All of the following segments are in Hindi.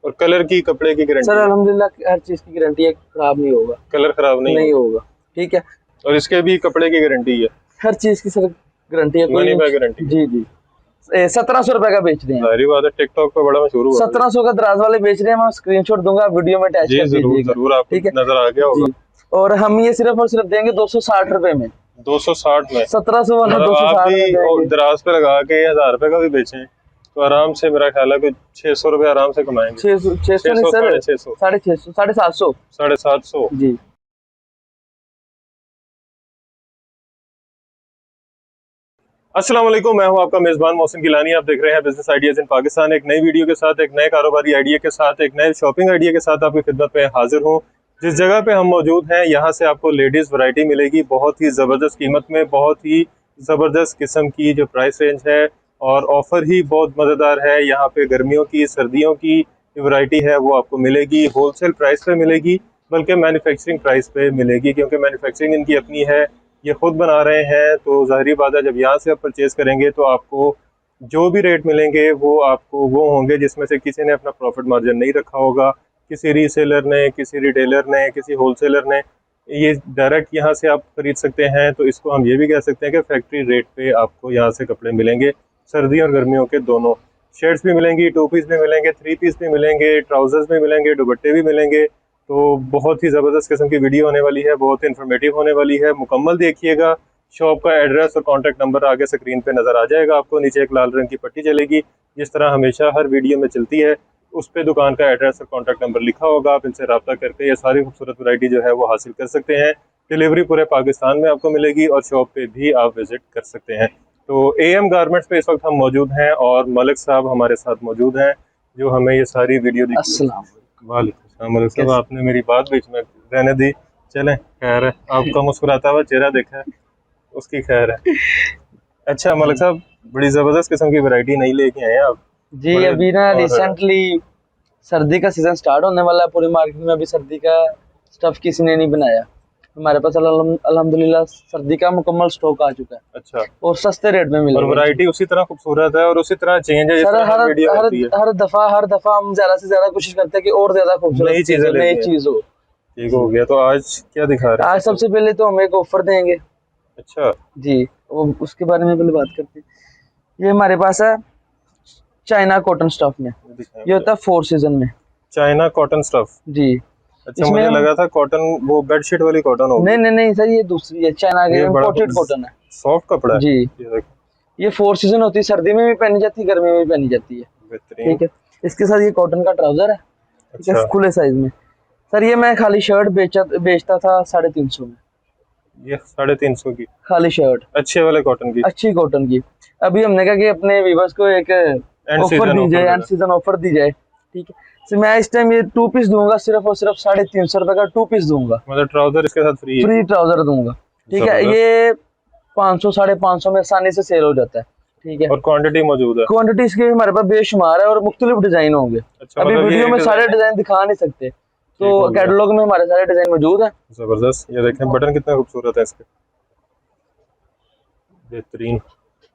और कलर की, कपड़े की गारंटी? सर अल्हम्दुलिल्लाह हर चीज की गारंटी है, खराब नहीं होगा, कलर खराब नहीं होगा। ठीक है। और इसके भी कपड़े की गारंटी है? हर चीज की सर गारंटी है। Money back guarantee? जी जी। 1700 रुपए का बेच रहे हैं। सारी बात है, टिकटॉक पे बड़ा मशहूर हुआ। 1700 का दराज वाले बेच रहे हैं, मैं स्क्रीनशॉट दूंगा, वीडियो में अटैच कर दीजिएगा। जरूर आपको ठीक है, नजर आ गया होगा। और हम ये सिर्फ और सिर्फ देंगे 260 रुपए में। 260 में? 1700 वाला मतलब आप 260 में भी देंगे। दराज पे लगा के 1000 रुपए का भी बेचें तो आराम से, मेरा ख्याल है कि 600 रुपए आराम से कमाएंगे। 600 नहीं सर, 650, 650, 750, 750 जी। अस्सलाम वालेकुम, मैं हूं आपका मेजबान मोहसिन गिलानी। आप देख रहे हैं बिजनेस आइडियाज इन पाकिस्तान। एक नई वीडियो के साथ, एक नए कारोबारी आइडिया के साथ, एक नए शॉपिंग आइडिया के साथ आपकी खिदमत में हाजिर हूं। जिस जगह पे हम मौजूद हैं, यहाँ से आपको लेडीज वैरायटी मिलेगी बहुत ही ज़बरदस्त कीमत में, बहुत ही ज़बरदस्त किस्म की जो प्राइस रेंज है, और ऑफर ही बहुत मज़ेदार है। यहाँ पे गर्मियों की, सर्दियों की वैरायटी है वो आपको मिलेगी, होलसेल प्राइस पे मिलेगी, बल्कि मैन्युफैक्चरिंग प्राइस पे मिलेगी, क्योंकि मैन्युफैक्चरिंग इनकी अपनी है, ये खुद बना रहे हैं। तो ज़ाहिर बात है, जब यहाँ से आप परचेज़ करेंगे तो आपको जो भी रेट मिलेंगे वो आपको वो होंगे जिसमें से किसी ने अपना प्रॉफिट मार्जिन नहीं रखा होगा, किसी रीसेलर ने, किसी रिटेलर ने, किसी होलसेलर ने। ये डायरेक्ट यहाँ से आप खरीद सकते हैं। तो इसको हम ये भी कह सकते हैं कि फैक्ट्री रेट पे आपको यहाँ से कपड़े मिलेंगे, सर्दियों और गर्मियों के दोनों। शर्ट्स भी मिलेंगी, टू पीस भी मिलेंगे, थ्री पीस भी मिलेंगे, ट्राउजर्स भी मिलेंगे, दुपट्टे भी मिलेंगे। तो बहुत ही ज़बरदस्त किस्म की वीडियो होने वाली है, बहुत ही इन्फॉर्मेटिव होने वाली है। मुकम्मल देखिएगा। शॉप का एड्रेस और कॉन्टैक्ट नंबर आगे स्क्रीन पे नज़र आ जाएगा आपको। नीचे एक लाल रंग की पट्टी चलेगी, जिस तरह हमेशा हर वीडियो में चलती है। उस पर दुकान का एड्रेस और कॉन्टैक्ट नंबर लिखा होगा। आप इनसे रब्ता करके ये सारी खूबसूरत वैरायटी जो है वो हासिल कर सकते हैं। डिलीवरी पूरे पाकिस्तान में आपको मिलेगी और शॉप पे भी आप विजिट कर सकते हैं। तो AM गारमेंट्स पे इस वक्त हम मौजूद हैं और मलिक साहब हमारे साथ मौजूद हैं, जो हमें ये सारी वीडियो दिखा। वालेकुम मलिक साहब, आपने मेरी बात बीच में रहने दी। चलें, खैर है, आपका मुस्कुराता हुआ चेहरा देखा है, उसकी खैर है। अच्छा मलिक साहब, बड़ी ज़बरदस्त किस्म की वैरायटी नहीं लेके आए आप जी। अभी ना रिसेंटली सर्दी का सीजन स्टार्ट होने वाला है, पूरी मार्केट में अभी सर्दी का स्टफ किसी ने नहीं बनाया। हमारे पास अल्हम्दुलिल्लाह सर्दी का मुकम्मल स्टॉक आ चुका है। अच्छा। और सस्ते रेट में मिलेगा, और वैरायटी उसी तरह खूबसूरत है और उसी तरह चेंज है जिस तरह हर वीडियो होती है। हर दफा हम ज्यादा से ज्यादा कोशिश करते हैं कि और ज्यादा खूबसूरत नई चीज हो। ठीक हो गया। तो आज क्या दिखा रहे हैं? आज सबसे पहले तो हम एक ऑफर देंगे। अच्छा जी, वो उसके बारे में पहले बात करते हैं। ये हमारे पास है चाइना कॉटन स्टफ में, ये होता है 4 सीजन में। China cotton stuff? जी। अच्छा, मुझे लगा था कॉटन वो बेडशीट वाली कॉटन होगी। नहीं सर, ये दूसरी है, चाइना की इम्पोर्टेड कॉटन है, सॉफ्ट कपड़ा है जी। ये 4 सीजन होती है, सर्दी में भी पहनी जाती है, गर्मी में भी पहनी जाती है। ठीक है। इसके साथ ये कॉटन का ट्राउजर है, ठीक है, खुले साइज में। सर ये मैं खाली शर्ट बेचता था 350 में। ये 350 की खाली शर्ट, अच्छे वाले कॉटन की? अच्छी कॉटन की। अभी हमने कहा कि अपने व्यूअर्स को एक ऑफर दी जाए, एंड सीजन ऑफर दी जाए। ठीक है। तो मैं इस टाइम ये 2 पीस दूंगा, सिर्फ और सिर्फ 350 रुपए का 2 पीस दूंगा। मतलब ट्राउजर इसके साथ फ्री ट्राउजर दूंगा। ठीक है। ये 500 550 में आसानी से सेल हो जाता है। ठीक है। और क्वांटिटी मौजूद है? क्वांटिटी इसकी हमारे पास बेशुमार है और मुख्तलिफ डिजाइन होंगे। अच्छा, अभी वीडियो में सारे डिजाइन दिखा नहीं सकते, तो कैटलॉग में हमारे सारे डिजाइन मौजूद है। जबरदस्त। ये देखें, बटन कितना खूबसूरत है इसके, बेहतरीन।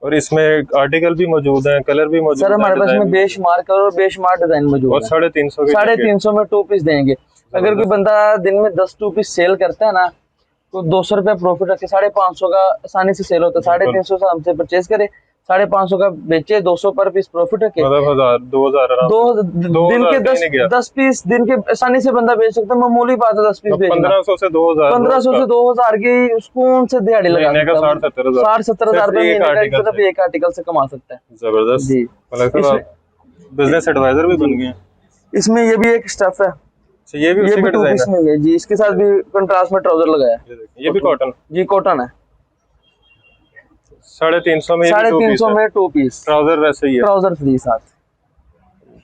और इसमें आर्टिकल भी मौजूद है, कलर भी मौजूद है। सर हमारे पास में बेशुमार कलर और बेशुमार डिजाइन मौजूद है। और 350 में 2 पीस देंगे। अगर कोई बंदा दिन में 10 2 पीस सेल करता है ना, तो 200 रुपया प्रॉफिट रखे, 550 का आसानी से सेल होता है। 350 से हमसे परचेज करे, 550 का बेचे, 200 पर पीस प्रॉफिट रखे, मतलब 1000 2000 दिन के 10 पीस दिन के आसानी से बंदा बेच सकता है। मामूली बात है 10 पीस बेचना। 1500 से 2000 की सुकून से दिहाड़ी लगा सकता है। 60-70 हजार रुपए सिर्फ एक आर्टिकल से कमा सकता है। जबरदस्त जी। बिजनेस एडवाइजर भी बन गए। इसमें ये भी एक स्टफ है, ये भी उसी का डिजाइन है जी। इसके साथ भी कंट्रास्ट में ट्राउजर लगाया है। ये भी कॉटन? जी कॉटन है। 350 में 350 में 2 पीस ट्राउजर वैसे ही है, ट्राउजर फ्री साथ।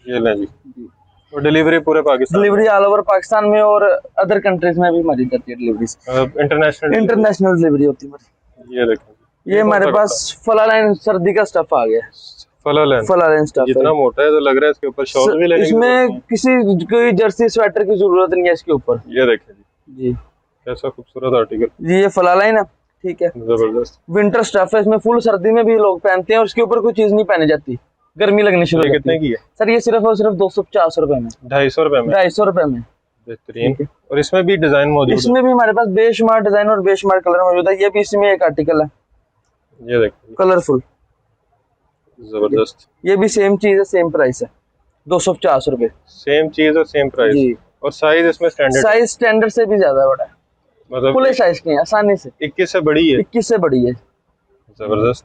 ये ले जी। और डिलीवरी पूरे Pakistan? Delivery all over Pakistan में और अदर कंट्रीज में भी हमारी जाती है डिलीवरी। इंटरनेशनल डिलीवरी होती है। ये देखो, ये हमारे पास फला लाइन सर्दी का स्टफ आ गया। फला लाइन स्टफ जितना मोटा है तो लग रहा है इसके ऊपर शॉल भी लेने की जरूरत नहीं है। इसमें किसी कोई जर्सी स्वेटर की जरूरत नहीं है इसके ऊपर। ये देखें जी, कैसा खूबसूरत आर्टिकल जी। ये फला लाइन है, ठीक है, जबरदस्त। विंटर स्टफ है, इसमें फुल सर्दी में भी लोग पहनते हैं और उसके ऊपर कोई चीज नहीं पहनी जाती। गर्मी लगनी शुरू हो जाती कितने है। की है? सर ये सिर्फ और सिर्फ 250 रुपए में, 250 रुपए में। 250 रुपए में। बेहतरीन। और इसमें भी डिजाइन मौजूद है? इसमें भी हमारे पास बेशुमार डिजाइन और बेशुमार कलर मौजूद है। ये भी इसमें एक आर्टिकल है, ये देखिए कलरफुल, जबरदस्त। ये भी सेम चीज है, सेम प्राइस है, 250 रुपए। सेम चीज और सेम प्राइस। जी। और साइज इसमें स्टैंडर्ड? साइज स्टैंडर्ड से भी ज्यादा बड़ा है, मतलब खुले साइज के हैं, आसानी से 21 से बड़ी है? 21 से बड़ी है। जबरदस्त।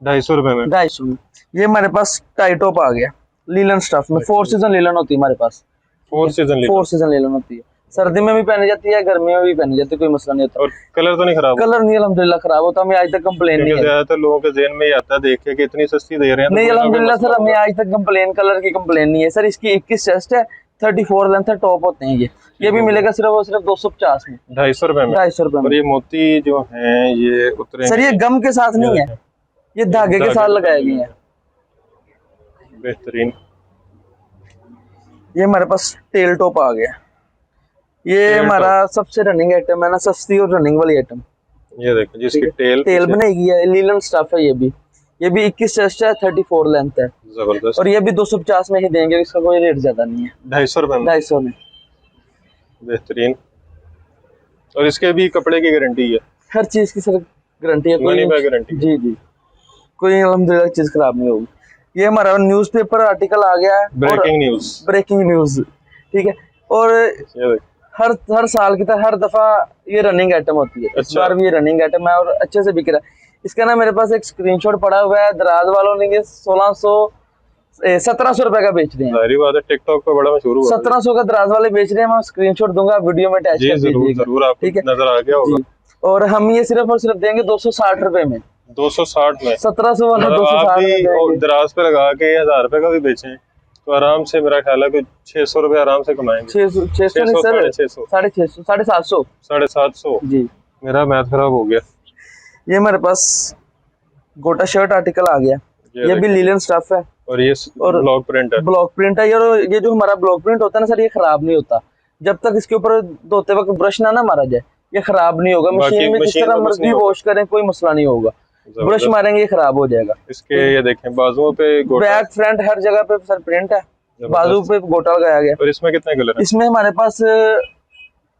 250 रुपए में। 250 में। ये हमारे पास टाई टॉप आ गया, लीलन स्टफ में। 4 सीजन लीलन होती है हमारे पास। 4 सीजन 4 सीजन लीलन होती है, सर्दी में भी पहनी जाती है, गर्मी में भी पहनी जाती है, कोई मसला नहीं होता। और कलर तो नहीं खराब? कलर नहीं अल्हम्दुलिल्लाह खराब होता, हमें आज तक कंप्लेन नहीं है। ज्यादातर लोगों के ज़हन में ये आता है देख के कि इतनी सस्ती दे रहे हैं। नहीं अल्हम्दुलिल्लाह सर, हमें आज तक कंप्लेन, कलर की कंप्लेन नहीं है सर। इसकी 21 चेस्ट है, 34 लेंथ है, टॉप होते हैं ये भी मिलेगा सिर्फ और सिर्फ 250 में। 250 रुपए में। 250 रुपए और में। ये मोती जो है ये उतरे सर ये गम के साथ नहीं है, ये धागे के साथ लगाए गए हैं। बेहतरीन। ये हमारे पास टेल टॉप आ गया, ये हमारा सबसे रनिंग आइटम है ना, सस्ती और रनिंग वाली आइटम। ये देखो जिसकी टेल बनेगी है, लीलन स्टफ है। ये भी 21 चेस्ट है, 34 लेंथ है। जबरदस्त। और ये भी 250 में ही देंगे, इसका कोई रेट ज्यादा नहीं है। 250 रुपए में। 250 में। बेहतरीन। और इसके भी कपड़े की गारंटी है? हर चीज की सर गारंटी है, मनी बैक गारंटी। जी जी, कोई अल्हम्दुलिल्लाह चीज खराब नहीं होगी। ये हमारा न्यूज़पेपर आर्टिकल आ गया है, ब्रेकिंग न्यूज, ठीक है। और ये हर साल की तरह हर दफा ये रनिंग आइटम होती है। इस बार भी ये रनिंग आइटम है और अच्छे से बिक रहा है। इसका ना मेरे पास एक स्क्रीनशॉट पड़ा हुआ है, दराज वालों ने ये 1700 रुपए का बेच रहे हैं। सारी बात है, टिकटॉक पे बड़ा मशहूर हुआ। 1700 का दराज वाले बेच रहे हैं, मैं स्क्रीनशॉट दूंगा, वीडियो में अटैच कर दीजिएगा, जरूर आपको ठीक है, नजर आ गया होगा। और हम ये सिर्फ और सिर्फ देंगे 260 रुपए में। 260 में? 1700 वाला मतलब 260 में देंगे। दराज पे लगा के 1000 रुपए का भी बेचें तो आराम से मेरा ख्याल है कि 600 रुपए आराम से कमाएंगे। 600 नहीं सर, 650 650 750 750 जी। मेरा मैथ खराब हो गया। ये हमारे पास गोटा शर्ट आर्टिकल आ गया, ये भी लीलन स्टफ है और ये ब्लॉक प्रिंट है। ब्लॉक प्रिंट है यार। ये जो हमारा ब्लॉक प्रिंट होता है ना सर, ये खराब नहीं होता जब तक इसके ऊपर धोते वक्त ब्रश ना मारा जाए। ये खराब नहीं होगा, मशीन में जिस तरह मर्जी वॉश करें कोई मसला नहीं होगा, ब्रश मारेंगे ये खराब हो जाएगा। इसके ये देखें बाजुओं पे बैक फ्रंट हर जगह पे सर प्रिंट है, बाजू पे गोटा लगाया गया। और इसमें कितने कलर हैं? इसमें हमारे पास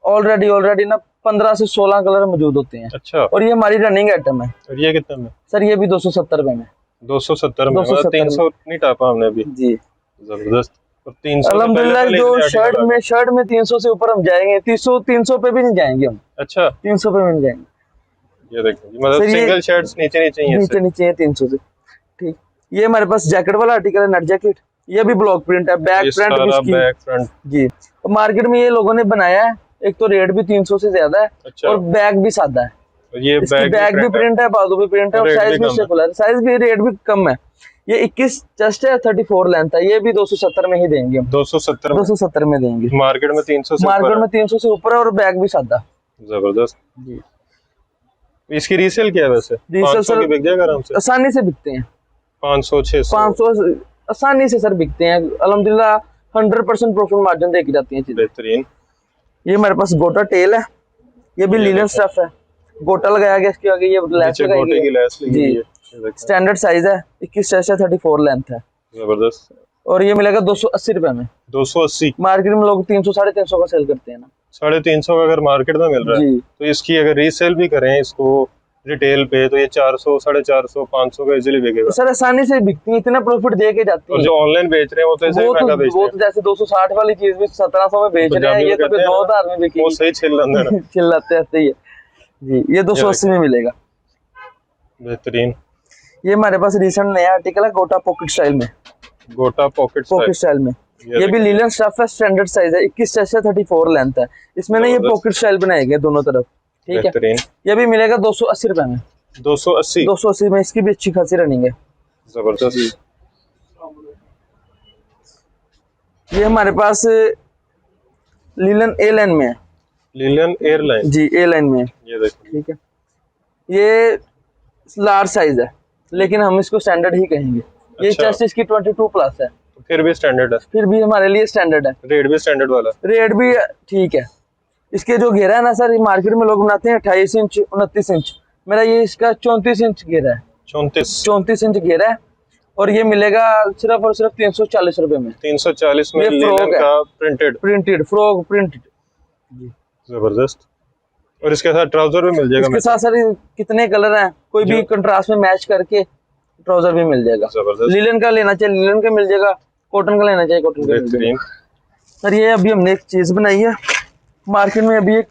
ऑलरेडी ना 15 से 16 कलर मौजूद होते हैं। अच्छा। और ये हमारी रनिंग आइटम है। और ये कितने में? सर ये भी 270 रुपए में। 270 में? 300 नहीं टापा हमने अभी जी। जबरदस्त। और 300 अल्हम्दुलिल्लाह जो शर्ट में 300 से ऊपर हम जाएंगे, 300 पे भी नहीं जाएंगे हम। अच्छा, 300 पे भी नहीं जाएंगे। ये देखिए मतलब सिंगल शर्ट्स नीचे नीचे है 300 से, ठीक। ये हमारे पास जैकेट वाला आर्टिकल है, नेट जैकेट। ये भी ब्लॉक प्रिंट है, बैक फ्रंट जी। मार्केट में ये लोगों ने बनाया है, एक तो रेट भी 300 से ज्यादा है। अच्छा। और बैग भी सादा है, ये बैग भी प्रिंट है, बाजू भी प्रिंट है, और साइज भी स्टेपल है, साइज भी रेट भी कम है। ये 21 चेस्ट है, 34 लेंथ है। ये भी 270 में ही देंगे हम। 270 में देंगे। मार्केट में 300 से ऊपर है, और बैग भी सादा। जबरदस्त जी। इसकी रीसेल क्या है वैसे? 500 की बिक जाएगा आराम से? आसानी से बिकते हैं, 500 600 आसानी से सर बिकते हैं अल्हम्दुलिल्लाह। 100% प्रॉफिट मार्जिन देके जाती है चीजें। बेहतरीन। ये हमारे पास गोटा टेल है, ये भी लीलन स्टफ है, गोटा लगाया गया इसके आगे, ये लैस लगाई गई है। स्टैंडर्ड साइज है, 21 चेस्ट है, 34 लेंथ है। जबरदस्त। और ये मिलेगा 280 रुपए में। 280? मार्केट में लोग 300 350 का सेल करते हैं ना। 350 का अगर मार्केट में मिल रहा है तो इसकी अगर रीसेल भी करें इसको रिटेल पे तो ये 400 450 500 का इजीली बिकेगा सर। आसानी से बिकती है, इतना प्रॉफिट दे के जाती है। और जो ऑनलाइन बेच रहे हैं वो तो ऐसे महंगा बेच रहे हैं। वो तो जैसे 260 वाली चीज भी 1700 में बेच रहे हैं, ये तो फिर 2000 में बिकेगी। वो सही चिल्लाते ऐसे ही है जी। ये 280 में मिलेगा। बेहतरीन। ये हमारे पास रिसेंट नया आर्टिकल है, गोटा पॉकेट स्टाइल में। गोटा पॉकेट स्टाइल में ये भी लीलन स्टफ है, स्टैंडर्ड साइज है, 21 चेस्ट है, 34 लेंथ है। इसमें ना ये पॉकेट स्टाइल बनाए गए दोनों तरफ, ठीक है। ये भी मिलेगा 280 रुपए में। 280 में इसकी भी अच्छी खासी रनिंग है। जबरदस्त। ये हमारे पास लीलन ए लाइन में है। लीलन एयरलाइन जी, ए लाइन में। ये देखो, ठीक है। ये लार्ज साइज है, लेकिन हम इसको स्टैंडर्ड ही कहेंगे। ये चेस्ट इसकी 22 प्लस है, फिर भी स्टैंडर्ड है। फिर भी हमारे लिए स्टैंडर्ड है। रेट भी स्टैंडर्ड वाला? रेट भी ठीक है। इसके जो घेरा है ना सर, मार्केट में लोग बनाते हैं 28 इंच 29 इंच, मेरा ये इसका 34 इंच घेरा है। 34 इंच घेरा है। और ये मिलेगा सिर्फ और सिर्फ 340 रुपए में। 340 में ये लिनन फ्रॉक है। का प्रिंटेड फ्रॉक प्रिंटेड जबरदस्त। और इसके साथ ट्राउजर भी मिल जाएगा। इसके साथ सर कितने कलर हैं, कोई भी कंट्रास्ट में मैच करके ट्राउजर भी मिल जाएगा। जबरदस्त। लिनन का लेना चाहिए लिनन का मिल जाएगा, कॉटन का लेना चाहिए कॉटन का मिल जाएगा। सर ये अभी हमने एक चीज बनाई है मार्केट में,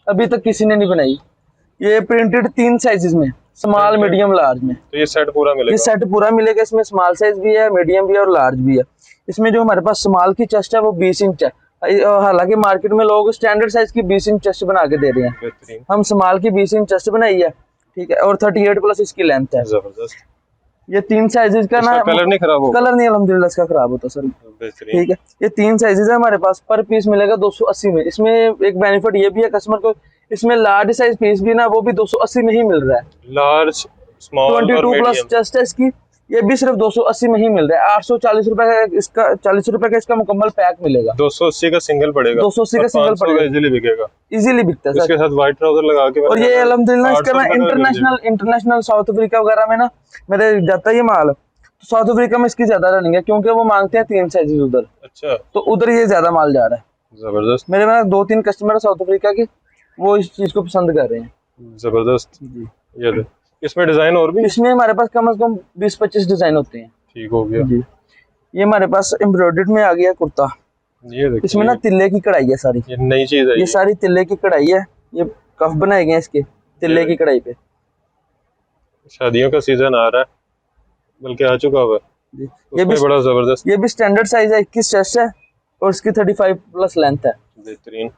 अभी तक किसी ने नहीं बनाई। ये प्रिंटेड 3 साइजेस में, स्मॉल मीडियम लार्ज में। तो ये सेट पूरा मिलेगा? ये सेट पूरा मिलेगा। इसमें स्मॉल साइज भी है, मीडियम भी है और लार्ज भी है। इसमें जो हमारे पास स्मॉल की चेस्ट है वो 20 इंच है। हालांकि मार्केट में लोग स्टैंडर्ड साइज की 20 इंच चेस्ट बना के दे रहे हैं, हम स्मॉल की 20 इंच चेस्ट बनाई है, ठीक है। और 38 प्लस इसकी लेंथ है। जबरदस्त। ये 3 साइजेस का ना, कलर नहीं खराब होगा? कलर नहीं अल्हम्दुलिल्लाह इसका खराब होता सर, ठीक है। ये 3 साइजेस है हमारे पास, पर पीस मिलेगा 280 में। इसमें एक बेनिफिट ये भी है कस्टमर को, इसमें लार्ज साइज पीस भी ना वो भी 280 में ही मिल रहा है। लार्ज स्मॉल 22 प्लस चेस्ट है इसकी, ये भी सिर्फ 280 में ही मिल रहा है। 840 रुपए का इसका, 40 रुपए का इसका मुकम्मल पैक मिलेगा। 280 का सिंगल पड़ेगा। 280 का सिंगल पड़ेगा, इजीली बिकेगा, इजीली बिकता है सर। इसके साथ व्हाइट ट्राउजर लगा के। और ये अल्हम्दुलिल्लाह इसका ना इंटरनेशनल साउथ अफ्रीका वगैरह में ना मेरे जाता है ये माल। तो साउथ अफ्रीका में इसकी ज्यादा रनिंग है क्योंकि वो मांगते हैं 3 साइजेस उधर। अच्छा, तो उधर ये ज्यादा माल जा रहा है। जबरदस्त। मेरे में 2-3 कस्टमर है साउथ अफ्रीका के, वो इस चीज को पसंद कर रहे हैं। जबरदस्त जी। ये दे। इसमें डिजाइन और भी? इसमें हमारे पास कम से कम 20-25 डिजाइन होते हैं। ठीक हो गया जी। ये हमारे पास एम्ब्रॉयडर्ड में आ गया कुर्ता। ये देखिए, इसमें ना तिल्ले की कढ़ाई है सारी। ये नई चीज है। ये सारी तिल्ले की कढ़ाई है, ये कफ बनाए गए इसके तिल्ले की कढ़ाई पे। शादियों का सीजन आ रहा है, बल्कि आ चुका हुआ है। ये भी बड़ा जबरदस्त। ये भी स्टैंडर्ड साइज है, 21 चेस्ट है और इसकी 35 प्लस लेंथ है। बेहतरीन।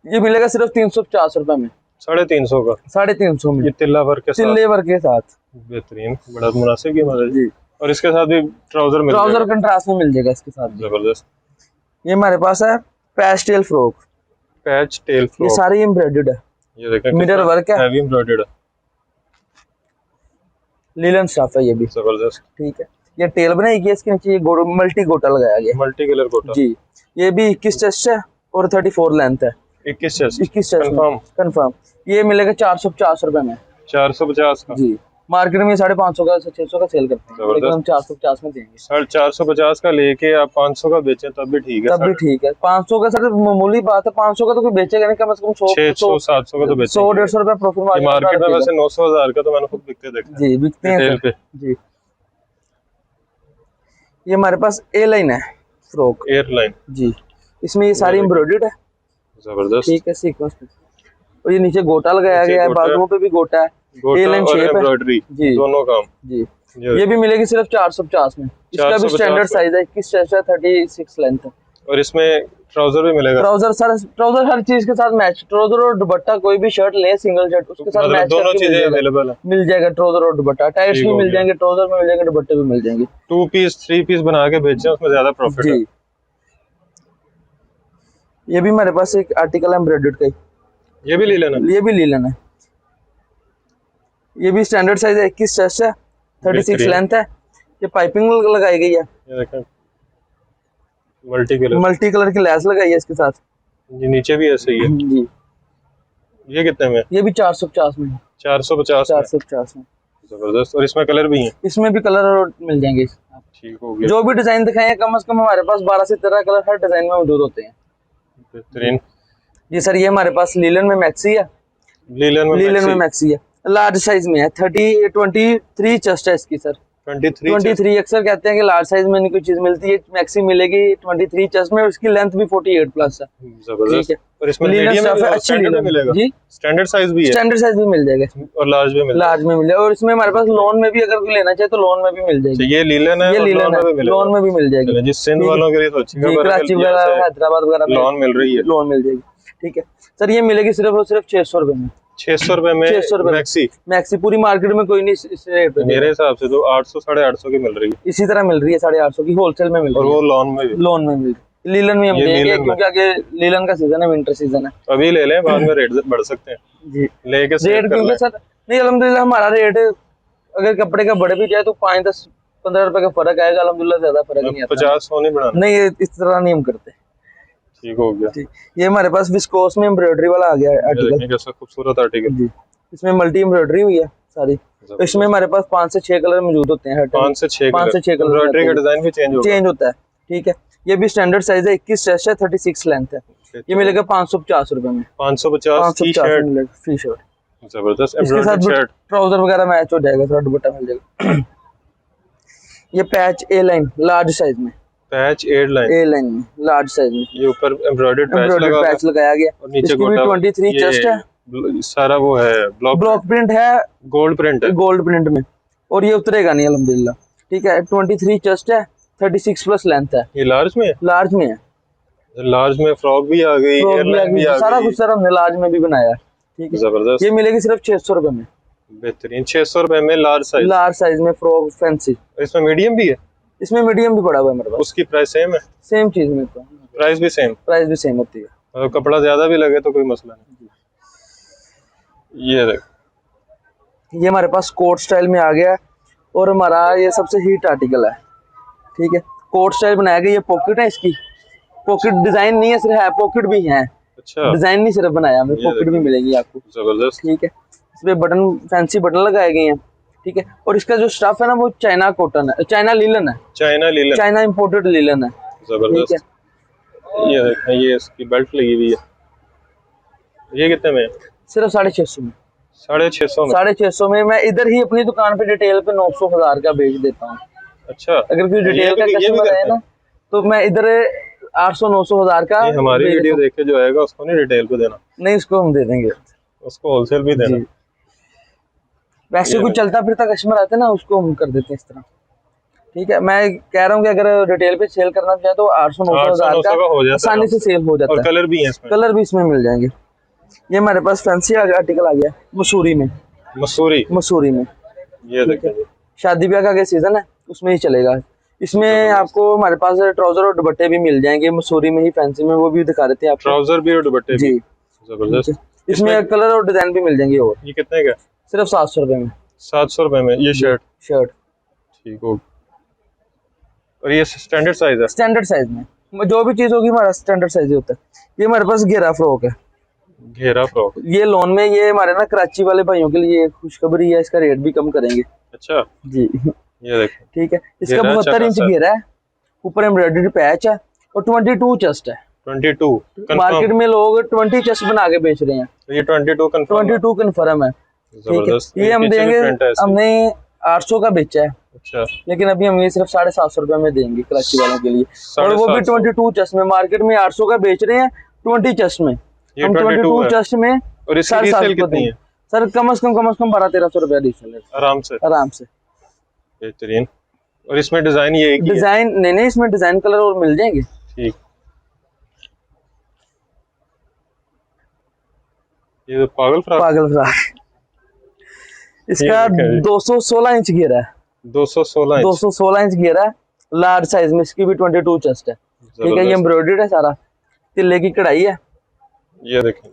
ये मिलेगा सिर्फ 350 रुपए में। 350 का? 350 में। ये तिल्ला वर्क के साथ? तिल्ले वर्क के साथ। बेहतरीन, बड़ा मुनासिब कीमत जी। और इसके साथ भी ट्राउजर मिल जाएगा? ट्राउजर कंट्रास्ट में मिल जाएगा इसके साथ। जबरदस्त। ये हमारे पास है patch tail frock. Patch tail frock, ये सारी एम्ब्रॉयडर्ड है। ये देखें, मिरर वर्क है, हैवी एम्ब्रॉयडर्ड है, लिनन स्टफ है ये भी। जबरदस्त। ठीक है। ये टेल बनाई गई, इसके नीचे मल्टी गोटा लगाया गया। मल्टी कलर गोटा जी। ये भी 21 चेस्ट है और 34 लेंथ है। 21 चेस्ट? 21 chest confirm. ये मिलेगा 450 रुपए में। 450 का? जी। मार्केट में 550 का 600 का सेल करते हैं, लेकिन हम 450 में देंगे। सर 450 का लेके आप 500 का बेचें तब भी ठीक है? तब भी ठीक है। 500 का सर मामूली बात है, 500 का तो कोई बेचेगा नहीं, कम से कम 600-700 का तो बेचेंगे। 100-150 रुपए प्रॉफिट मार्केट में वैसे 900-1000 का तो मैंने खुद बिकते देखा। जी बिकते हैं पे। जी। ये हमारे पास ए लाइन है फ्रॉक, एयरलाइन जी। इसमें ये सारी एम्ब्रॉयडर्ड है, जबरदस्त, ठीक है, सीक्वेंस पे। और ये नीचे गोटा लगाया गया है, बाजुओं पे भी गोटा है, ए लाइन शेप है, एम्ब्रॉयडरी दोनों काम। जी। ये भी मिलेगी सिर्फ 450 में। इसका भी स्टैंडर्ड साइज है, 21 चेस्ट है, 36 लेंथ है। और इसमें ट्राउजर भी मिलेगा? ट्राउजर हर चीज के साथ मैच, ट्राउजर और दुपट्टा कोई भी शर्ट ले सिंगल शर्ट उसके साथ मैच दोनों चीजें अवेलेबल है? मिल जाएगा, ट्राउजर और दुपट्टा, टाइट्स भी मिल जाएंगे, ट्राउजर में मिल जाएंगे, दुपट्टे भी मिल जाएंगे। 2 पीस 3 पीस बना के बेचें, उसमें ज्यादा प्रॉफिट है। ये भी हमारे पास एक आर्टिकल है एम्ब्रॉयडर्ड का, ये भी ले लेना? ये भी ले लेना। ये भी स्टैंडर्ड साइज है, 21 चेस्ट है, 36 लेंथ है। ये पाइपिंग लगाई गई है, ये देखें, मल्टी कलर की लैस लगाई है इसके साथ। ये नीचे भी ऐसे ही है जी। ये कितने में? ये भी 450 में। 450 में, जबरदस्त। और इसमें कलर भी हैं? इसमें भी कलर मिल जाएंगे, ठीक हो गया। जो भी डिजाइन दिखाए हैं कम से कम हमारे पास 12 से 13 कलर हर डिजाइन में मौजूद होते हैं। बेहतरीन। जी सर, ये हमारे पास लीलन में मैक्सी है, लीलन में मैक्सी है, लार्ज साइज में है, 23 चेस्ट है इसकी सर। 23 अक्सर कहते हैं कि लार्ज साइज में नहीं कोई चीज मिलती है, मैक्सी मिलेगी 23 चेस्ट में, उसकी लेंथ भी 48 प्लस है। जबरदस्त। और इसमें मीडियम अच्छी मिलेगा जी, स्टैंडर्ड साइज भी है, स्टैंडर्ड साइज भी मिल जाएगा और लार्ज भी मिल जाएगा। और इसमें हमारे पास लोन में भी अगर कोई लेना चाहे तो लोन में भी मिल जाएगी। ये लीलन है, लोन में भी मिल जाएगी। जिस सिंध वालों के लिए तो अच्छी खबर है, कराची वगैरह, हैदराबाद वगैरह लोन मिल रही है, लोन मिल जाएगी। ठीक है सर, ये मिलेगी सिर्फ और सिर्फ 600 रुपए में। 600 रुपए में? 600 रुपए मैक्सी पूरी मार्केट में कोई नहीं इस रेट पे। मेरे हिसाब से तो 800-850 की मिल रही है, इसी तरह मिल रही है, 850 की होलसेल में मिल रही है। और वो लोन में मिल रही है। लीलन में हम देंगे क्योंकि आगे लीलन का सीजन है, विंटर सीजन है। अभी ले लें, बाद में रेट बढ़ सकते हैं जी, लेके रेट क्योंकि सर नहीं, अल्हम्दुलिल्लाह हमारा रेट अगर कपड़े का बढ़ भी जाए तो 5-10-15 रुपए का फर्क आएगा, अल्हम्दुलिल्लाह ज्यादा फर्क नहीं आता। 50-100 नहीं बढ़ाना? नहीं, इस तरह नहीं हम करते। ठीक हो गया। ये हमारे पास विस्कोस में एम्ब्रॉयडरी वाला आ गया आर्टिकल, कैसा खूबसूरत आर्टिकल। जी। इसमें मल्टी एम्ब्रॉयडरी हुई है सारी, इसमें हमारे पास 5 से 6 कलर मौजूद होते हैं हर टाइम। 5 से 6 5 से 6 कलर एम्ब्रॉयडरी का डिजाइन भी चेंज होता है। ठीक है, ये भी स्टैंडर्ड साइज है, 21 चेस्ट है, 36 लेंथ है। ये मिलेगा 550 रुपए में। 550 फ्री शर्ट, जबरदस्त। इसके साथ ट्राउजर वगैरह मैच हो जाएगा, थोड़ा दुपट्टा मिल जाएगा। ये पैच ए लाइन लार्ज साइज में, पैच ए लाइन में लार्ज साइज में, ये ऊपर एम्ब्रॉयडर्ड पैच लगाया गया और नीचे इसकी भी 23 चेस्ट है, सारा वो है ब्लॉक प्रिंट है, गोल्ड प्रिंट में, और ये उतरेगा नहीं अल्हम्दुलिल्लाह। ठीक है, 23 चेस्ट है, 36 प्लस लेंथ है। ये लार्ज में है, लार्ज में फ्रॉक भी आ गई, एयरलाइन भी आ गई, सारा कुछ सर हमने लार्ज में भी बनाया है। ठीक है, जबरदस्त। ये मिलेगी सिर्फ 600 रुपए में, बेहतरीन। 600 रुपए में लार्ज साइज में फ्रॉक फैंसी। इसमें मीडियम भी है, इसमें मीडियम भी पड़ा हुआ है मेरे पास। उसकी प्राइस सेम है? सेम चीज में तो प्राइस भी सेम होती है, और कपड़ा ज्यादा भी लगे तो कोई मसला नहीं। ये देख, ये हमारे पास कोट स्टाइल में आ गया है और हमारा ये सबसे हिट आर्टिकल है। ठीक है, कोट स्टाइल बनाया गया। ये पॉकेट है, इसकी पॉकेट डिजाइन नहीं है, सिर्फ है पॉकेट भी है। अच्छा, डिजाइन नहीं सिर्फ बनाया, हमें पॉकेट भी मिलेगी आपको। जबरदस्त। ठीक है, इसमें बटन, फैंसी बटन लगाए गए हैं। ठीक है, और इसका जो स्टफ है ना वो चाइना कॉटन है, चाइना लीलन है, चाइना इंपोर्टेड लीलन है। जबरदस्त। ठीक है, ये देखें, ये इसकी बेल्ट लगी हुई है। ये कितने में? सिर्फ 650 में। 650 में मैं इधर ही अपनी दुकान पे डिटेल पे 900,000 का बेच देता हूँ। अच्छा, अगर कोई डिटेल का कस्टमर है ना तो मैं इधर 800-900,000 का। हमारी वीडियो देख के जो आएगा उसको नहीं डिटेल पे देना, नहीं उसको हम दे देंगे, उसको होलसेल भी देना। वैसे कोई चलता फिरता कस्टमर आते हैं ना उसको हम कर देते हैं इस तरह। ठीक है, मैं कह रहा हूँ कि अगर डिटेल पे सेल करना चाहे तो 800-900,000 का आसानी से सेल हो जाता है। कलर भी है इसमें, कलर भी इसमें मिल जाएंगे। ये हमारे पास फैंसी आर्टिकल आ गया मसूरी में। ये देखिए, शादी ब्याह का आगे सीजन है, उसमें ही चलेगा। इसमें आपको हमारे पास ट्राउजर और दुपट्टे भी मिल जाएंगे मसूरी में ही, फैंसी में, वो भी दिखा देते हैं आपको। ट्राउजर भी और दुपट्टे जी, जबरदस्त। इसमें कलर और डिजाइन भी मिल जाएंगे। और ये कितने का? सिर्फ 700 रुपए में। 700 रुपए में ये शर्ट। ठीक हो। और ये स्टैंडर्ड साइज में जो भी चीज होगी हमारा स्टैंडर्ड साइज ही होता है। ये हमारे पास घेरा फ्रॉक है, ये लोन में। ये हमारे ना कराची वाले भाइयों के लिए खुशखबरी है, इसका रेट भी कम करेंगे। अच्छा जी, ये देखो। ठीक है, इसका 72 इंच घेरा है, ऊपर एम्ब्रॉयडरी पैच है और 22 चेस्ट है। 22 मार्केट में लोग 20 चेस्ट बना के बेच रहे हैं, ये 22 कंफर्म है। जबरदस्त। ये हम देंगे, हमने 800 का बेचा है। अच्छा, लेकिन अभी हम ये सिर्फ 750 रुपए में देंगे कराची वालों के लिए, और वो भी 22 चेस्ट में। मार्केट में 800 का बेच रहे हैं 20 चेस्ट में, हम 22 चेस्ट में। और इसकी रीसेल कितनी है सर? कम से कम 1200-1300 रुपया रीसेल है, आराम से। बेहतरीन। और इसमें डिजाइन ये डिजाइन नहीं, इसमें डिजाइन कलर और मिल जाएंगे। ठीक, ये तो पागल फ्रॉक। इसका 216 इंच घेरा है, 216 इंच घेरा है, लार्ज साइज में। इसकी भी 22 चेस्ट है। ठीक है, ये एम्ब्रॉयडर्ड है सारा, तिल्ले की कढ़ाई है। ये देखें,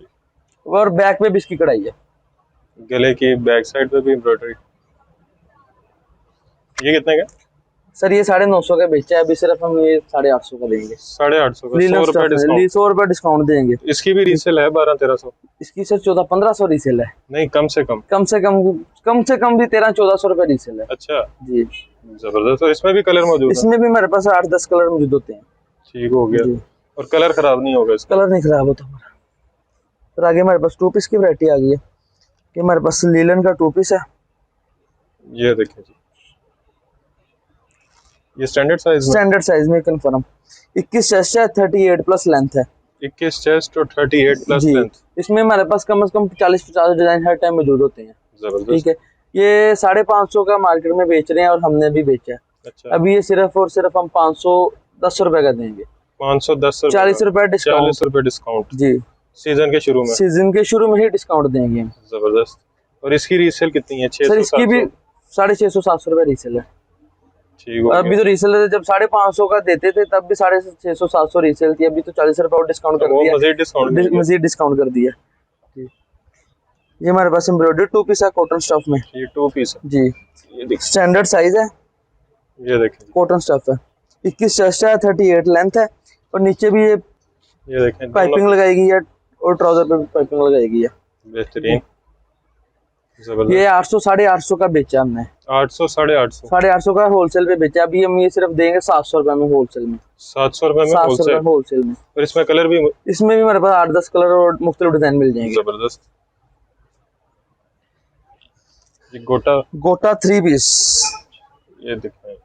और बैक पे भी इसकी कढ़ाई है, गले की बैक साइड पे भी एम्ब्रॉयडरी। ये कितने का? सर ये 950 का बेचा है, अभी सिर्फ हम ये 850 का देंगे। 850 का, 100 रुपए डिस्काउंट देंगे। इसकी भी रीसेल है 1200-1300? इसकी सर 1400-1500 रीसेल है। नहीं, कम से कम भी 1300-1400 रुपए रीसेल है। अच्छा जी, जबरदस्त। और इसमें भी कलर मौजूद है? इसमें भी हमारे पास 8-10 कलर मौजूद होते हैं। ठीक हो गया। और कलर खराब नहीं होगा इसका? कलर नहीं खराब होता हमारा। फिर आगे हमारे पास 2 पीस की वैरायटी आ गई है। ये हमारे पास लीलन का 2 पीस है। ये देखिए जी, ये स्टैंडर्ड साइज में कंफर्म। 21 चेस्ट है, 38 प्लस लेंथ है। 21 चेस्ट और 38 प्लस लेंथ। इसमें हमारे पास कम से कम 40-50 डिजाइन हर टाइम मौजूद होते हैं। जबरदस्त। ठीक है, ये 550 का मार्केट में बेच रहे हैं और हमने भी बेचा है। अच्छा, अभी ये सिर्फ और सिर्फ हम 510 रुपए का देंगे। 510, 40 रुपए डिस्काउंट। जी, सीजन के शुरू में ही डिस्काउंट देंगे हम। जबरदस्त। और इसकी रीसेल कितनी है? 600? सर इसकी भी 650-700 रुपए रीसेल है। ठीक हो। अभी तो रीसेल है, जब 550 का देते थे तब भी 650-700 रीसेल थी। अभी तो 40 रुपए और डिस्काउंट कर दिया, मजीद डिस्काउंट कर दिया। ये हमारे पास एम्ब्रॉयडरी 2 पीस है कॉटन स्टफ में। ये 2 पीस है जी, ये स्टैंडर्ड साइज है। ये देखें, कॉटन स्टफ है, 21 चेस्ट है, 38 लेंथ है। और नीचे भी ये देखें पाइपिंग लगाई गई है और ट्राउजर पे भी पाइपिंग लगाई गई है। बेहतरीन। जबरदस्त। ये 800 850 का बेचा हमने। 800 850 850 का होलसेल पे बेचा। अभी हम ये सिर्फ देंगे 700 रुपए में होलसेल में। 700 रुपए में 700 रुपए होलसेल में। और इसमें कलर भी, इसमें भी हमारे पास 8-10 कलर और मुख्तलिफ डिजाइन मिल जाएंगे। जबरदस्त। ये गोटा गोटा 3 पीस। ये दिखाएं,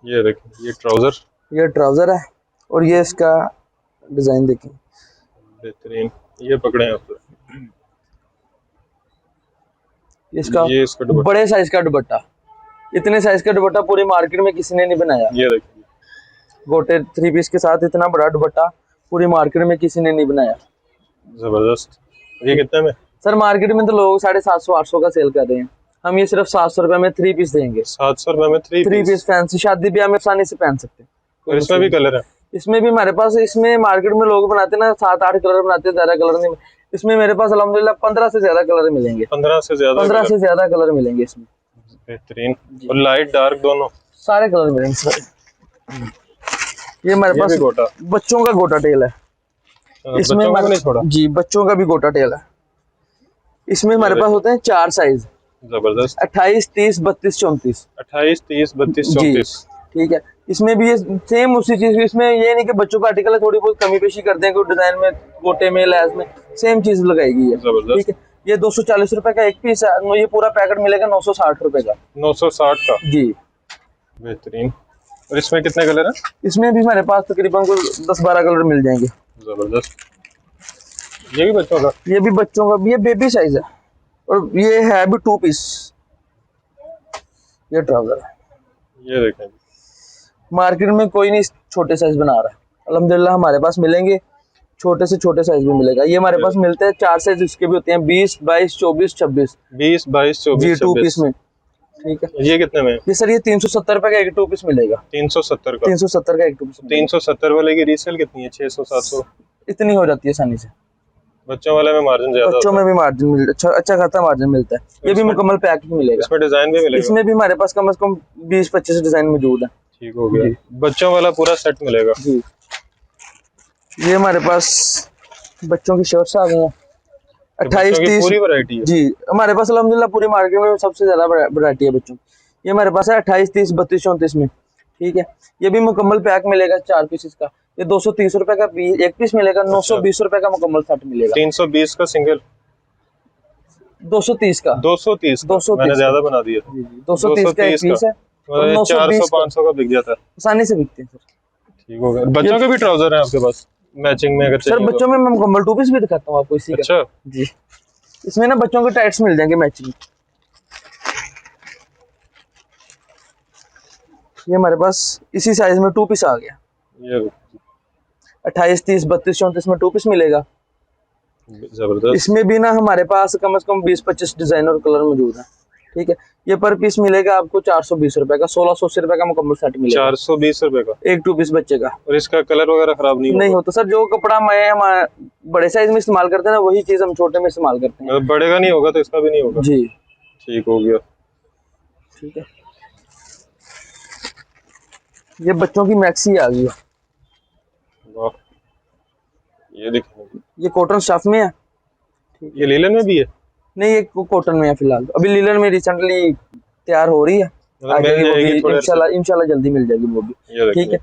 ये देखिए, ये ट्राउजर, ये ट्राउजर है और ये इसका डिजाइन देखें, बेहतरीन। ये पकड़े आप, इसका ये इसका दुपट्टा, बड़े साइज का दुपट्टा। इतने साइज का दुपट्टा पूरी मार्केट में किसी ने नहीं बनाया। ये देखिए, गोटे 3 पीस के साथ इतना बड़ा दुपट्टा पूरी मार्केट में किसी ने नहीं बनाया। जबरदस्त। ये कितने में? सर मार्केट में तो लोग 750 800 का सेल कर रहे हैं, हम ये सिर्फ 700 रुपए में 3 पीस देंगे। 700 रुपए में 3 पीस फैंसी शादी ब्याह में आसानी से पहन सकते हैं। और इसमें भी कलर है? इसमें भी हमारे पास, इसमें मार्केट में लोग बनाते हैं ना 7-8 कलर बनाते हैं, ज्यादा कलर नहीं। इसमें मेरे पास अल्हम्दुलिल्लाह 15 से ज्यादा कलर मिलेंगे। 15 से ज्यादा कलर मिलेंगे इसमें। बेहतरीन। और लाइट डार्क दोनों सारे कलर मिलेंगे सर। ये हमारे पास गोटा, बच्चों का गोटा टेल है। इसमें बच्चों का नहीं छोड़ा जी, बच्चों का भी गोटा टेल है। इसमें हमारे पास होते हैं 4 साइज। जबरदस्त। 28 30 32 34। 28 30 32 34। ठीक है। इसमें भी ये सेम उसी चीज, इसमें ये नहीं कि बच्चों का आर्टिकल है थोड़ी बहुत कमी पेशी करते हैं, कोई डिजाइन में, गोटे में, लैस में, सेम चीज लगाएगी ये। ठीक है। ये 240 रुपए का एक पीस है। ये पूरा पैकेट मिलेगा 960 रुपए का। 960 का जी, बेहतरीन। और इसमें कितने कलर हैं? इसमें भी हमारे पास तकरीबन कुल 10-12 कलर मिल जाएंगे। जबरदस्त। ये भी बच्चों का? ये भी बच्चों का, ये बेबी साइज है और ये है भी 2 पीस। ये ट्राउजर है। ये देखें, मार्केट में कोई नहीं छोटे साइज बना रहा है, अल्हम्दुलिल्लाह हमारे पास मिलेंगे। छोटे से छोटे साइज भी मिलेगा। ये हमारे पास मिलते हैं 4 साइज, इसके भी होते हैं 20 22 24 26। 20 22 24 जी, 2 पीस में। ठीक है। ये कितने में? ये सर ये 370 रुपए का एक 2 पीस मिलेगा। 370 का? 370 का एक 2 पीस। 370 वाले की रीसेल कितनी है? 600 700 इतनी हो जाती है आसानी से। बच्चों वाले में मार्जिन ज्यादा बच्चों में भी मार्जिन मिलता है, अच्छा खासा मार्जिन मिलता है। ये भी मुकम्मल पैक ही मिलेगा। इसमें डिजाइन भी मिलेगा? इसमें भी हमारे पास कम से कम 20-25 डिजाइन मौजूद है। ठीक हो गया। बच्चों वाला पूरा सेट मिलेगा जी। ये हमारे पास बच्चों की शर्ट्स आ गई हैं 28 30 पूरी वैरायटी है। जी, हमारे पास अल्हम्दुलिल्लाह पूरी मार्केट में सबसे ज्यादा वैरायटी है बच्चों। ये हमारे पास है 28 30 32 34 में। ठीक है। ये भी मुकम्मल पैक मिलेगा 4 पीसेस का। ये 230 रुपए का एक पीस मिलेगा। 920 रुपए का मुकम्मल सेट मिलेगा। 320 का सिंगल? 230 का। 230 मैंने ज्यादा बना दिया था। 230 का एक पीस है। 400 500 का बिक जाता है, आसानी से बिकते हैं सर। ठीक हो गया। बच्चों के भी ट्राउजर हैं आपके पास मैचिंग में? अगर सर बच्चों में मैं मुकम्मल 2 पीस भी दिखाता हूँ आपको इसी का। अच्छा जी, इसमें ना बच्चों के टाइट्स मिल जाएंगे मैचिंग। ये हमारे पास इसी साइज में 2 पीस आ गया। ये 28 30 32 34 में 2 पीस मिलेगा। जबरदस्त। इसमें भी ना हमारे पास कम से कम 20-25 डिजाइन और कलर मौजूद है। ठीक है। ये पर पीस मिलेगा आपको 420 रुपए का। 1680 रुपए का मुकम्मल सेट मिलेगा। 420 रुपए का एक 2 पीस बच्चे का। और इसका कलर वगैरह खराब नहीं होता सर। जो कपड़ा मैं हमारे बड़े साइज में इस्तेमाल करते हैं ना, वही चीज हम छोटे में इस्तेमाल करते हैं। बड़े का नहीं होगा तो इसका भी नहीं होगा? जी, ठीक हो गया। ठीक है। ये बच्चों की मैक्सी आ गई है। वाह, ये देखिए, ये कॉटन स्टफ में है। ये लीलन में भी है? नहीं, ये कॉटन में है फिलहाल। अभी लीलन में रिसेंटली तैयार हो रही है, इंशाल्लाह जल्दी मिल जाएगी वो भी। ठीक है।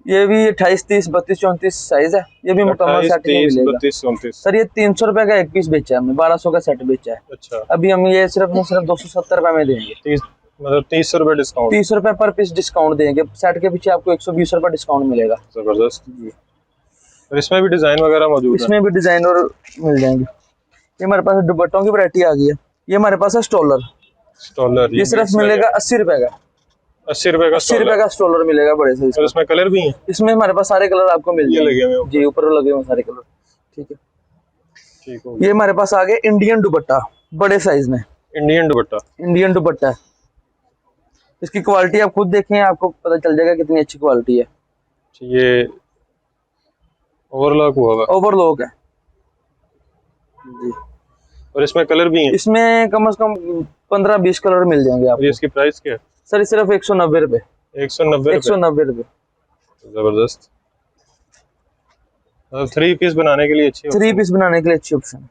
ये भी 28 30 32 34 साइज है। ये भी मुकम्मल सेट में मिलेगा। सर ये 300 रुपए का एक पीस बेचा है हमने, 1200 का सेट बेचा है। अच्छा। अभी हम ये सिर्फ 270 रुपए में देंगे। मतलब 30 रुपए डिस्काउंट? 30 रुपए पर पीस डिस्काउंट देंगे। सेट के पीछे आपको 120 रुपए डिस्काउंट मिलेगा। जबरदस्त जी। और इसमें भी डिजाइन वगैरह मौजूद है? इसमें भी डिजाइन और मिल जाएंगे। ये हमारे पास दुपट्टों की वैरायटी आ गई है। ये हमारे पास है स्टॉलर। ये सिर्फ मिलेगा 80 रुपए का। 80 रुपए का? 80 रुपए का स्टॉलर मिलेगा बड़े साइज। और इसमें कलर भी हैं? इसमें हमारे पास सारे कलर आपको मिल जाएंगे। जी, ऊपर लगे हुए सारे कलर। ठीक है। ठीक हो। ये हमारे पास आ गए इंडियन दुपट्टा बड़े साइज में। इंडियन दुपट्टा। इसकी क्वालिटी आप खुद देखें, आपको पता चल जाएगा कितनी अच्छी क्वालिटी है। ये ओवरलॉक हुआ है? ओवरलॉक है जी। और इसमें कलर भी हैं? इसमें कम से कम 15-20 कलर मिल जाएंगे आपको। इसकी प्राइस क्या है? सर सिर्फ 190 रुपए। 190 रुपए। जबरदस्त। 3 पीस बनाने के लिए अच्छी 3 पीस बनाने के लिए अच्छी ऑप्शन।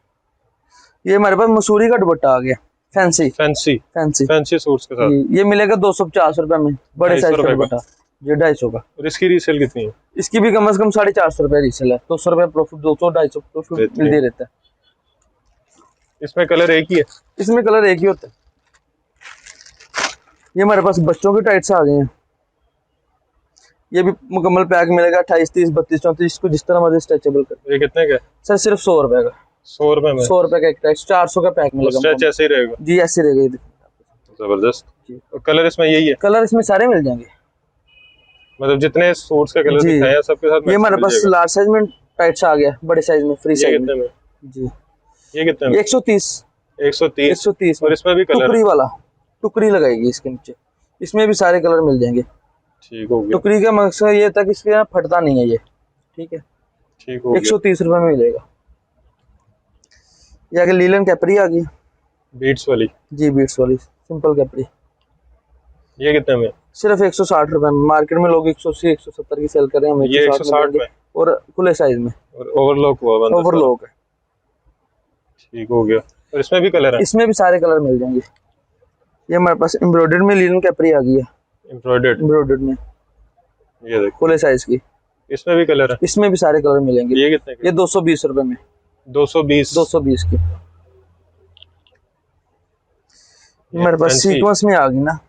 ये हमारे पास मसूरी का दुपट्टा आ गया, fancy fancy fancy fancy suits के साथ। ये मिलेगा 250 रुपए में, बड़े 250 साइज का रुपए का। दुपट्टा जी 250 का। और इसकी रीसेल कितनी है? इसकी भी कम से कम 450 रुपए रीसेल है, 200 रुपए प्रॉफिट, 200-250 प्रॉफिट बेहतरीन। मिलते रहता है। इसमें कलर एक ही है? इसमें कलर एक ही होता है। ये हमारे पास बच्चों के टाइट्स आ गए हैं, ये भी मुकम्मल पैक मिलेगा 28, 30, 32, 34, इसको जिस तरह मर्जी स्ट्रेचेबल कर। ये कितने का? सर सिर्फ 100 रुपए का। 100 रुपए में? 100 रुपए का एक टाइट, 400 का पैक मिलेगा। स्ट्रेच ऐसे ही रहेगा जी, ऐसे रहेगा ये। जबरदस्त। और कलर इसमें यही है? कलर इसमें सारे मिल जाएंगे, मतलब जितने सूट्स का कलर दिखाया है सबके साथ ये हमारे पास लार्ज साइज में टाइट्स आ गया, बड़े साइज में फ्री साइज कितने में? जी ये कितने में? 130। 130। और इसमें भी कलर टुकड़ी वाला, टुकड़ी लगाएगी इसके नीचे, इसमें भी सारे कलर मिल जाएंगे। ठीक हो गया। टुकड़ी का मकसद ये था कि इसके यहाँ फटता नहीं है ये, ठीक है। ठीक हो गया। 130 रुपए में मिलेगा। ये आगे लीलन कैपरी आ गई, बीट्स वाली। जी बीट्स वाली सिंपल कैपरी। ये कितने में? सिर्फ 160 रुपए में। मार्केट में लोग 180, 170 की सेल कर रहे हैं, हम ये 160 में और खुले साइज में। और ओवरलॉक हुआ बंदा ओवरलॉक है। ठीक हो गया। और इसमें भी कलर है? इसमें भी सारे कलर मिल जाएंगे। ये हमारे पास एम्ब्रॉयडर्ड में लीलन कैपरी आ गई है, एम्ब्रॉयडर्ड में, ये देखो खुले साइज की। इसमें भी कलर है? इसमें भी सारे कलर मिलेंगे। ये कितने के? ये 220 रुपए में। 220 की। हमारे पास सीक्वेंस में आ गई ना,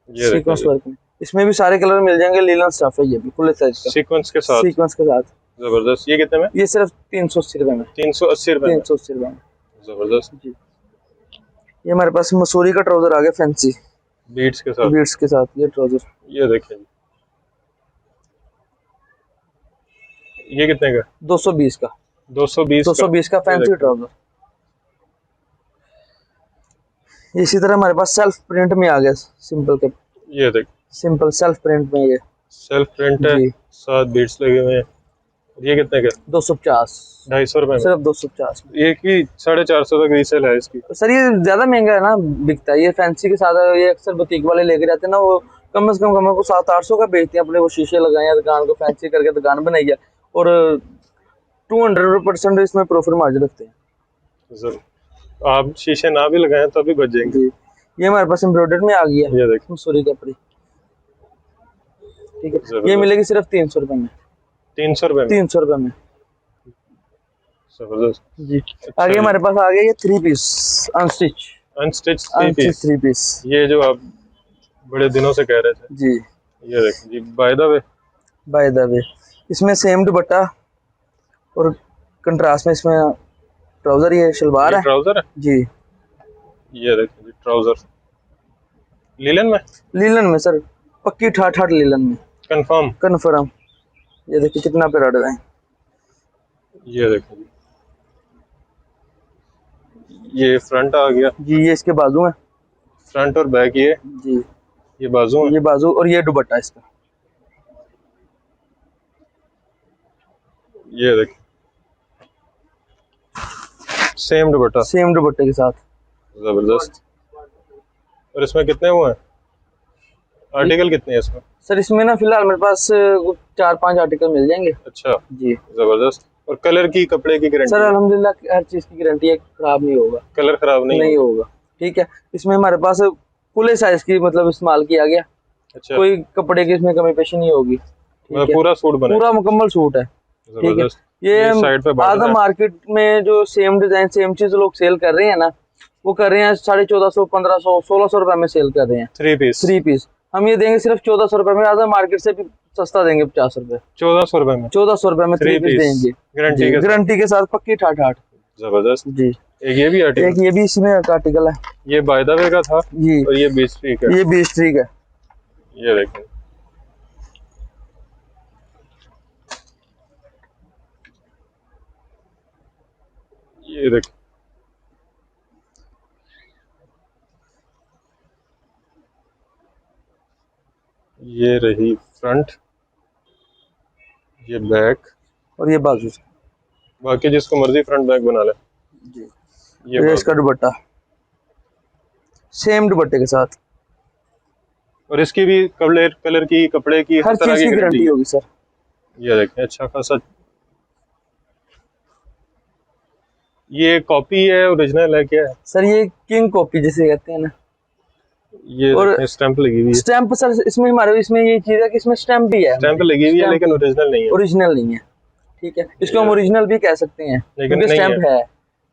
सीक्वेंस वर्क में, इसमें भी सारे कलर मिल जाएंगे। लीलन स्टफ है, ये भी खुले साइज का, सीक्वेंस के साथ। जबरदस्त। ये कितने में? ये सिर्फ 380 रुपए में। 380 रुपए में? 380 रुपए में। जबरदस्त जी। ये हमारे पास मसूरी का ट्राउजर आ गया, फैंसी बीट्स के साथ। बीट्स के साथ ये ट्राउजर। ये देखिए ये कितने का? 220 का। 220 का फैंसी ट्राउजर। इसी तरह हमारे पास सेल्फ प्रिंट में आ गया, सिंपल के। ये देख, सिंपल सेल्फ प्रिंट में, ये सेल्फ प्रिंट है, साथ बीट्स लगे हुए हैं। ये कितने का? 250। 250 रुपए में? सिर्फ 250। एक ही 450 तक रीसेल है इसकी। सर ये ज्यादा महंगा है ना, बिकता है ये फैंसी के साथ। ये अक्सर बुटीक वाले लेके जाते हैं ना, वो कम से कम को 700-800 का बेचते हैं। अपने वो शीशे लगाए हैं, दुकान को फैंसी करके दुकान बनाई है, और 200% इसमें प्रॉफिट मार्जिन रखते हैं। जरूर, आप शीशे ना भी लगाएं तो भी बच जाएंगे। ये हमारे पास एम्ब्रॉयडर्ड में आ गई है, ये देखो मसूरी कपड़ी, ठीक है। ये मिलेगी सिर्फ 300 रुपए में। 300 रुपए में? 300 रुपए में। जबरदस्त जी। आगे हमारे पास आ गया ये 3 पीस अनस्टिच 3 पीस। ये जो आप बड़े दिनों से कह रहे थे जी, ये देखो जी, बाय द वे इसमें सेम दुपट्टा और कंट्रास्ट में इसमें ट्राउजर, ये शलवार है, ट्राउजर है जी। ये देखो जी, ट्राउजर लीलन में सर, पक्की ठाठ लीलन में, कंफर्म। ये देखिए कितना प्यारा डिजाइन। ये देखो जी, ये फ्रंट आ गया जी, ये इसके बाजू है, फ्रंट और बैक। ये जी, ये बाजू है, ये बाजू, और ये दुपट्टा इसका। ये देखो सेम दुपट्टे के साथ। जबरदस्त। और इसमें कितने हुए हैं आर्टिकल? कितने हैं इसमें? सर इसमें ना फिलहाल मेरे पास 4-5 आर्टिकल मिल जाएंगे। अच्छा जी, जबरदस्त। और कलर की, कपड़े की गारंटी? सर अल्हम्दुलिल्लाह हर चीज की गारंटी है, खराब नहीं होगा, कलर खराब नहीं होगा, ठीक है। इसमें हमारे पास खुले साइज की मतलब इस्तेमाल किया गया। अच्छा, कोई कपड़े की इसमें कमी पेशी नहीं होगी, पूरा सूट बना, पूरा मुकम्मल सूट है, ठीक है। ये साइड पे आधा मार्केट में जो सेम डिजाइन सेम चीज लोग सेल कर रहे हैं ना, वो कर रहे हैं 1450, 1500, 1600 रुपए में सेल कर रहे हैं 3 पीस। हम ये देंगे सिर्फ 1400 रुपए में, आधा मार्केट से भी सस्ता देंगे 50 रुपए। 1400 रुपए में 3 पीस देंगे, गारंटी के साथ, पक्की ठाठ। जबरदस्त जी। एक ये भी आर्टिकल, एक ये भी इसमें आर्टिकल है, ये बाय द वे का था जी, और ये 20 ट्रिक है, ये 20 ट्रिक है। ये देखें, ये देखें, ये रही फ्रंट, ये बैक, और ये बाजू। बाकी जिसको मर्जी फ्रंट बैक बना ले जी। ये इसका दुपट्टा सेम दुपट्टे के साथ, और इसकी भी कलर की, कपड़े की, हर चीज की गारंटी होगी सर। ये देखें, अच्छा खासा ये कॉपी है, ओरिजिनल है, क्या है? सर ये किंग कॉपी जिसे कहते हैं ना। ये और स्टैंप लगी हुई है। स्टैंप सर इसमें हमारे इसमें ये चीज है कि इसमें स्टैंप भी है, स्टैंप लगी हुई है लेकिन ओरिजिनल नहीं है। ओरिजिनल नहीं है, ठीक है, इसको हम ओरिजिनल भी कह सकते हैं क्योंकि स्टैंप है,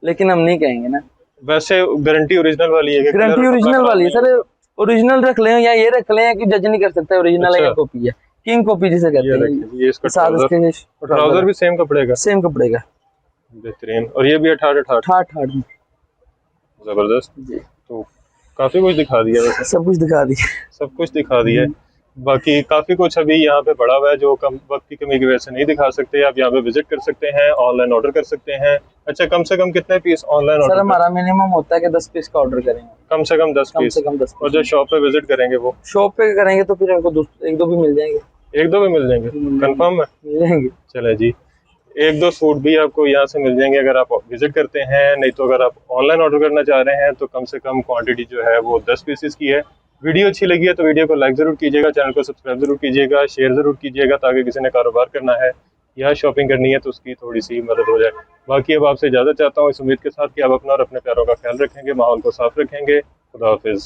लेकिन हम नहीं कहेंगे ना। वैसे गारंटी ओरिजिनल वाली है? गारंटी ओरिजिनल वाली है सर, ओरिजिनल रख लें या ये रख लें कि जज नहीं कर सकते ओरिजिनल है या कॉपी है। किंग कॉपी जिसे कहते हैं। ये इसका ट्राउजर भी सेम कपड़े का? सेम कपड़े का, बेहतरीन। और ये भी 68 में। जबरदस्त जी। तो काफी कुछ दिखा दिया वैसे। सब कुछ दिखा दिया, सब कुछ दिखा दिया। बाकी काफी कुछ अभी यहाँ पे पड़ा हुआ है जो कम वक्त की कमी की वजह से नहीं दिखा सकते। आप यहाँ पे विजिट कर सकते हैं, ऑनलाइन ऑर्डर कर सकते हैं। अच्छा, कम से कम कितने पीस ऑनलाइन ऑर्डर? सर हमारा मिनिमम होता है कि 10 पीस का ऑर्डर करेंगे, कम से कम 10 पीस। और जो शॉप पे विजिट करेंगे वो शॉप पे करेंगे तो फिर हमको एक दो भी मिल जाएंगे। एक दो भी मिल जाएंगे? कंफर्म है? मिल जाएंगे। चले जी, एक दो सूट भी आपको यहाँ से मिल जाएंगे अगर आप विजिट करते हैं। नहीं तो अगर आप ऑनलाइन ऑर्डर करना चाह रहे हैं तो कम से कम क्वांटिटी जो है वो 10 पीसेस की है। वीडियो अच्छी लगी है तो वीडियो को लाइक ज़रूर कीजिएगा, चैनल को सब्सक्राइब ज़रूर कीजिएगा, शेयर ज़रूर कीजिएगा ताकि किसी ने कारोबार करना है या शॉपिंग करनी है तो उसकी थोड़ी सी मदद हो जाए। बाकी अब आपसे इजाज़त चाहता हूँ इस उम्मीद के साथ कि आप अपना और अपने प्यारों का ख्याल रखेंगे, माहौल को साफ रखेंगे। खुदा हाफिज़।